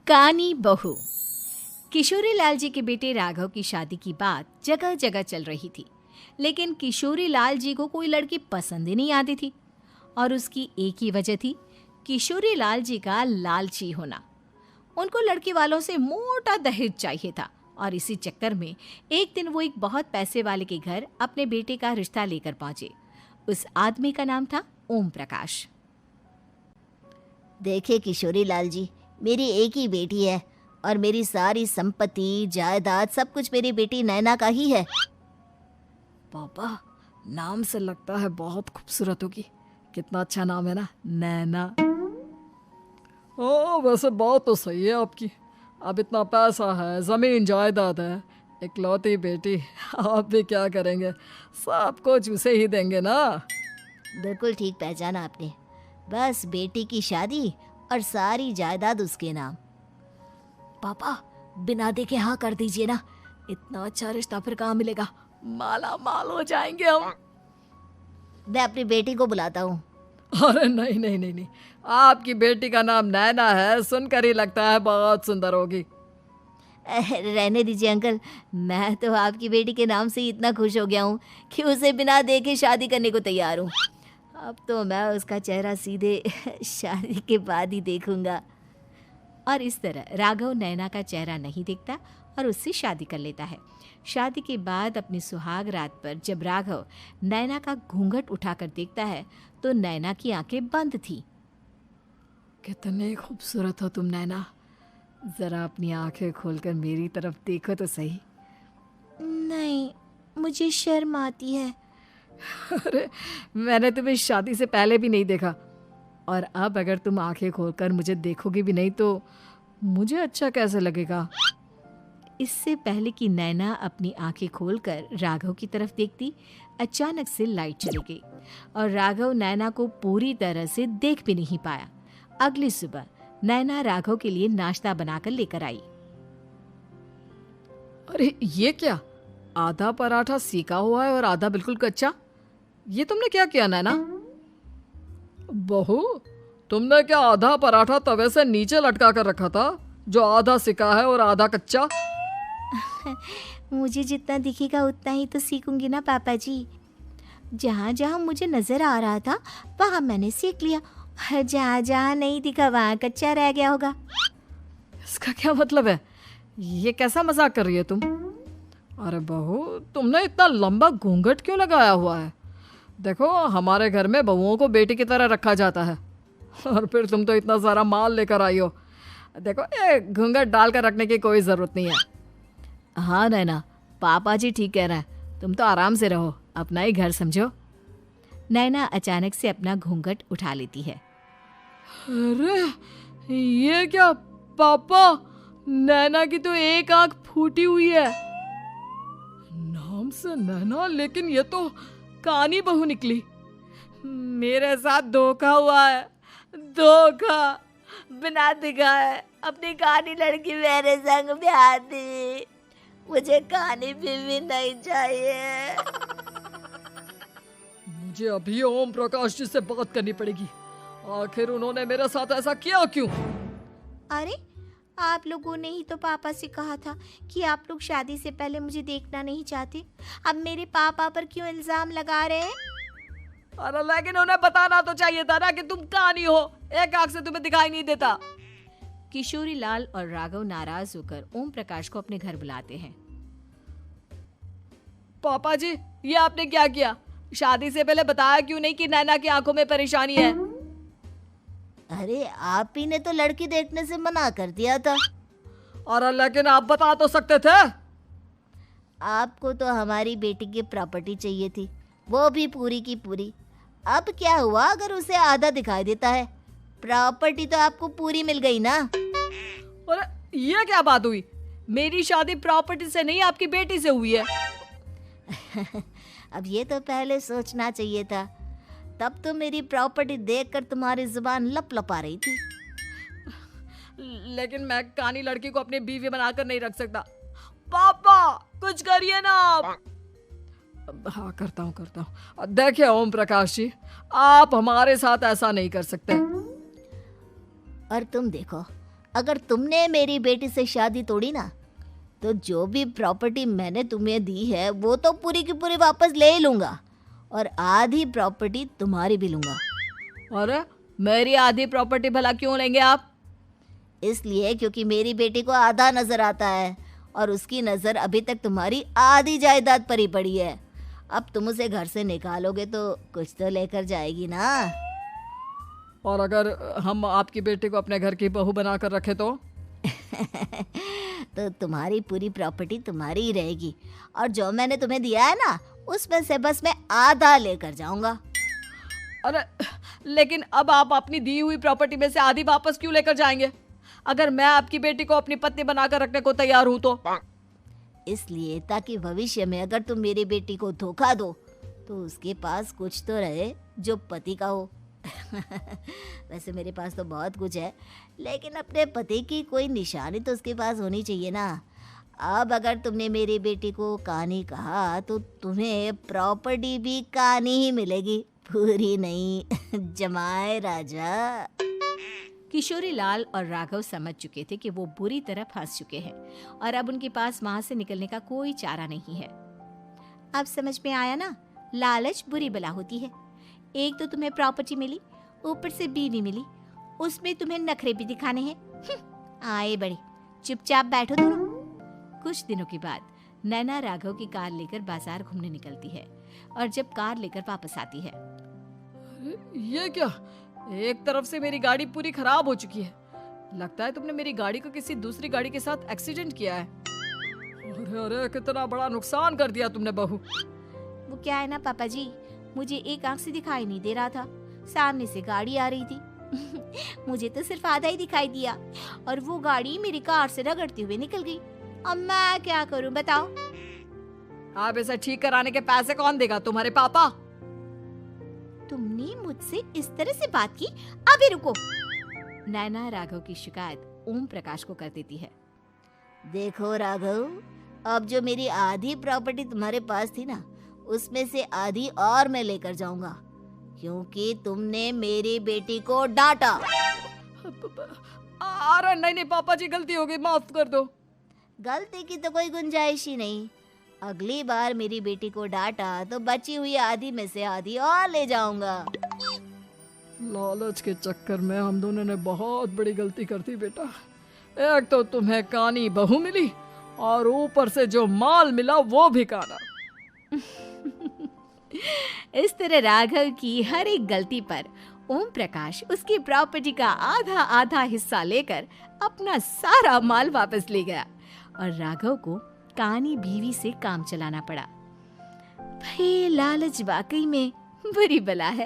कानी बहू। किशोरी लाल जी के बेटे राघव की शादी की बात जगह जगह चल रही थी, लेकिन किशोरी लाल जी को कोई लड़की पसंद ही नहीं आती थी। और उसकी एक ही वजह थी, किशोरी लाल जी का लालची होना। उनको लड़की वालों से मोटा दहेज चाहिए था और इसी चक्कर में एक दिन वो एक बहुत पैसे वाले के घर अपने बेटे का रिश्ता लेकर पहुंचे। उस आदमी का नाम था ओम प्रकाश। देखे किशोरी लाल जी, मेरी एक ही बेटी है और मेरी सारी संपत्ति जायदाद सब कुछ मेरी बेटी नैना का ही है। पापा, नाम से लगता है बहुत खूबसूरत होगी। कितना अच्छा नाम है ना, नैना। ओ, वैसे बात तो सही है आपकी। अब इतना पैसा है, जमीन जायदाद है, इकलौती बेटी, आप भी क्या करेंगे? सब कुछ उसे ही देंगे ना। बिल्कुल ठीक पहचाना आपने। बस बेटी की शादी और सारी जायदाद उसके नाम। पापा, बिना देखे हाँ कर दीजिए ना। इतना अच्छा रिश्ता फिर कहाँ मिलेगा? माला माल हो जाएंगे हम। मैं अपनी बेटी को बुलाता हूँ। अरे नहीं नहीं नहीं नहीं, आपकी बेटी का नाम नैना है, सुनकर ही लगता है बहुत सुंदर होगी। रहने दीजिए अंकल, मैं तो आपकी बेटी के नाम से ही इतना खुश हो गया हूँ कि उसे बिना देखे शादी करने को तैयार हूँ। अब तो मैं उसका चेहरा सीधे शादी के बाद ही देखूंगा। और इस तरह राघव नैना का चेहरा नहीं देखता और उससे शादी कर लेता है। शादी के बाद अपनी सुहाग रात पर जब राघव नैना का घूंघट उठाकर देखता है तो नैना की आंखें बंद थी। कितनी खूबसूरत हो तुम नैना, जरा अपनी आंखें खोलकर मेरी तरफ देखो तो सही। नहीं, मुझे शर्म आती है। अरे, मैंने तुम्हें शादी से पहले भी नहीं देखा, और अब अगर तुम आंखें खोलकर मुझे देखोगी भी नहीं तो मुझे अच्छा कैसे लगेगा? इससे पहले कि नैना अपनी आंखें खोलकर राघव की तरफ देखती, अचानक से लाइट चली गई और राघव नैना को पूरी तरह से देख भी नहीं पाया। अगली सुबह नैना राघव के लिए नाश्ता बनाकर लेकर आई। अरे ये क्या, आधा पराठा सीका हुआ है और आधा बिल्कुल कच्चा। ये तुमने क्या किया नैना? बहू, तुमने क्या आधा पराठा तवे से नीचे लटका कर रखा था, जो आधा सिका है और आधा कच्चा? मुझे जितना दिखेगा उतना ही तो सीखूंगी ना पापा जी। जहाँ जहाँ मुझे नजर आ रहा था वहाँ मैंने सीख लिया, और जहाँ जहाँ नहीं दिखा वहाँ कच्चा रह गया होगा। इसका क्या मतलब है? ये कैसा मजाक कर रही है तुम? अरे बहू, तुमने इतना लंबा घूंघट क्यों लगाया हुआ है? देखो, हमारे घर में बहुओं को बेटी की तरह रखा जाता है, और फिर तुम तो इतना सारा माल लेकर आई हो। देखो, ये घूंघट डालकर रखने की कोई ज़रूरत नहीं है। हाँ नैना, पापा जी ठीक कह रहे हैं, तुम तो आराम से रहो, अपना ही घर समझो। नैना अचानक से अपना घूंघट उठा लेती है। अरे ये क्या पापा, नैना की तो एक आंख फूटी हुई है। नाम से नैना, लेकिन ये तो कानी बहू निकली। मेरे साथ धोखा हुआ है, धोखा। बिना दिखाए अपनी कानी लड़की मेरे संग ब्याह दी। मुझे कानी बीवी नहीं चाहिए। मुझे अभी ओम प्रकाश जी से बात करनी पड़ेगी। आखिर उन्होंने मेरे साथ ऐसा किया क्यों? अरे, आप लोगों ने ही तो पापा से कहा था कि आप लोग शादी से पहले मुझे देखना नहीं चाहते। अब मेरे पापा पर क्यों इल्जाम लगा रहे हैं? अरे लेकिन उन्हें बताना तो चाहिए था ना कि तुम कानी हो, एक आंख से तुम्हें दिखाई नहीं देता। किशोरी लाल और राघव नाराज होकर ओम प्रकाश को अपने घर बुलाते हैं। पापा जी, ये आपने क्या किया? शादी से पहले बताया क्यों नहीं कि नैना की आंखों में परेशानी है? अरे, आप ही ने तो लड़की देखने से मना कर दिया था। अरे लेकिन आप बता तो सकते थे। आपको तो हमारी बेटी की प्रॉपर्टी चाहिए थी, वो भी पूरी की पूरी। अब क्या हुआ अगर उसे आधा दिखाई देता है? प्रॉपर्टी तो आपको पूरी मिल गई ना। अरे ये क्या बात हुई? मेरी शादी प्रॉपर्टी से नहीं, आपकी बेटी से हुई है। अब ये तो पहले सोचना चाहिए था, तब तो मेरी प्रॉपर्टी देखकर तुम्हारी जुबान लप लपा रही थी। लेकिन मैं कानी लड़की को अपनी बीवी बनाकर नहीं रख सकता। पापा, कुछ करिए ना आप। हाँ, करता हूँ। देखिए ओम प्रकाश जी, आप हमारे साथ ऐसा नहीं कर सकते। और तुम देखो, अगर तुमने मेरी बेटी से शादी तोड़ी ना, तो जो भी प्रॉपर्टी मैंने तुम्हें दी है वो तो पूरी की पूरी वापस ले ही लूँगा, और आधी प्रॉपर्टी तुम्हारी भी लूँगा। अरे मेरी आधी प्रॉपर्टी भला क्यों लेंगे आप? इसलिए क्योंकि मेरी बेटी को आधा नज़र आता है और उसकी नज़र अभी तक तुम्हारी आधी जायदाद पर ही पड़ी है। अब तुम उसे घर से निकालोगे तो कुछ तो लेकर जाएगी ना। और अगर हम आपकी बेटी को अपने घर की बहू बना कर रखे तो? तो तुम्हारी पूरी प्रॉपर्टी तुम्हारी ही रहेगी, और जो मैंने तुम्हें दिया है ना, उसमें से बस मैं आधा लेकर जाऊंगा। अरे लेकिन अब आप अपनी दी हुई प्रॉपर्टी में से आधी वापस क्यों लेकर जाएंगे? अगर मैं आपकी बेटी को अपनी पत्नी बनाकर रखने को तैयार हूं तो? इसलिए ताकि भविष्य में अगर तुम मेरी बेटी को धोखा दो तो उसके पास कुछ तो रहे जो पति का हो। वैसे मेरे पास तो बहुत कुछ है, लेकिन अपने पति की कोई निशानी तो उसके पास होनी चाहिए ना। अब अगर तुमने मेरी बेटी को कानी कहा तो तुम्हें प्रॉपर्टी भी कानी ही मिलेगी, पूरी नहीं। जमाए राजा। किशोरी लाल और राघव समझ चुके थे कि वो बुरी तरह फंस चुके हैं और अब उनके पास वहां से निकलने का कोई चारा नहीं है। अब समझ में आया ना, लालच बुरी बला होती है। एक तो तुम्हें प्रॉपर्टी मिली, ऊपर से बीवी मिली, उसमें तुम्हें नखरे भी दिखाने हैं। आए बड़े, चुपचाप बैठो दोनों। कुछ दिनों के बाद नैना राघव की कार लेकर बाजार घूमने निकलती है और जब कार लेकर वापस आती है, ये क्या? एक तरफ से मेरी गाड़ी पूरी खराब हो चुकी है। लगता है तुमने मेरी गाड़ी को किसी दूसरी गाड़ी के साथ एक्सीडेंट किया है। अरे अरे कितना बड़ा नुकसान कर दिया तुमने बहू। वो क्या है ना पापा जी, मुझे एक आंख से दिखाई नहीं दे रहा था, सामने से गाड़ी आ रही थी। मुझे तो सिर्फ आधा ही दिखाई दिया और वो गाड़ी मेरी कार से रगड़ते हुए निकल गई। अब मैं क्या करूं बताओ? आप इसे ठीक कराने के पैसे कौन देगा? तुम्हारे पापा? तुमने मुझसे इस तरह से बात की? अभी रुको। नैना राघव की शिकायत ओम प्रकाश को कर देती है। देखो राघव, अब जो मेरी आधी प्रॉपर्टी तुम्हारे पास थी ना, उसमें से आधी और मैं लेकर जाऊंगा, क्योंकि तुमने मेरी बेटी को डांटा। अरे नहीं नहीं पापा जी, गलती हो गई, माफ कर दो। गलती की तो कोई गुंजाइश ही नहीं। अगली बार मेरी बेटी को डांटा तो बची हुई आधी में से आधी और ले जाऊंगा। लालच के चक्कर में हम दोनों ने बहुत बड़ी गलती कर दी बेटा। एक तो तुम्हें कानी बहू मिली और ऊपर से जो माल मिला वो भी काना। इस तरह राघव की हर एक गलती पर ओम प्रकाश उसकी प्रॉपर्टी का आधा आधा हिस्सा लेकर अपना सारा माल वापस ले गया और राघव को कानी बीवी से काम चलाना पड़ा। भाई लालच वाकई में बुरी बला है।